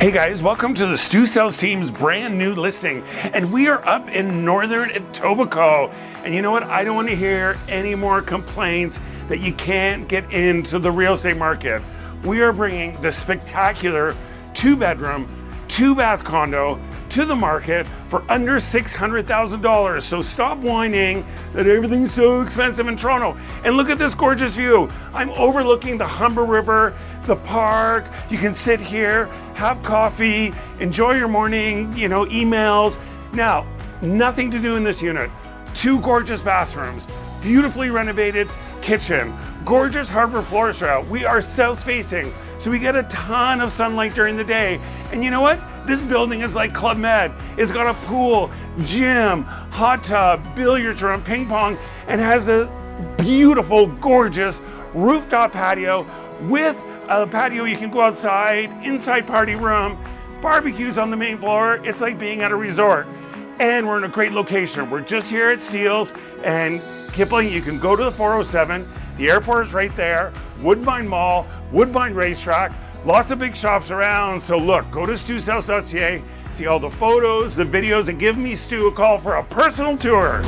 Hey guys, welcome to the Stu Sales team's brand new listing. And we are up in northern Etobicoke. And you know what? I don't want to hear any more complaints that you can't get into the real estate market. We are bringing the spectacular 2-bedroom, 2-bath condo to the market for under $600,000. So stop whining that everything's so expensive in Toronto. And look at this gorgeous view. I'm overlooking the Humber River, the park. You can sit here, have coffee, enjoy your morning, emails. Now, nothing to do in this unit. 2 gorgeous bathrooms, beautifully renovated kitchen, gorgeous hardwood floors throughout. We are south facing, so we get a ton of sunlight during the day. And you know what? This building is like Club Med. It's got a pool, gym, hot tub, billiards room, ping pong, and has a beautiful, gorgeous rooftop patio with a patio you can go outside, inside party room, barbecues on the main floor. It's like being at a resort. And we're in a great location. We're just here at Seals and Kipling. You can go to the 407. The airport is right there. Woodbine Mall, Woodbine Racetrack, lots of big shops around. So look, go to StuSales.ca, see all the photos, the videos, and give me Stu a call for a personal tour.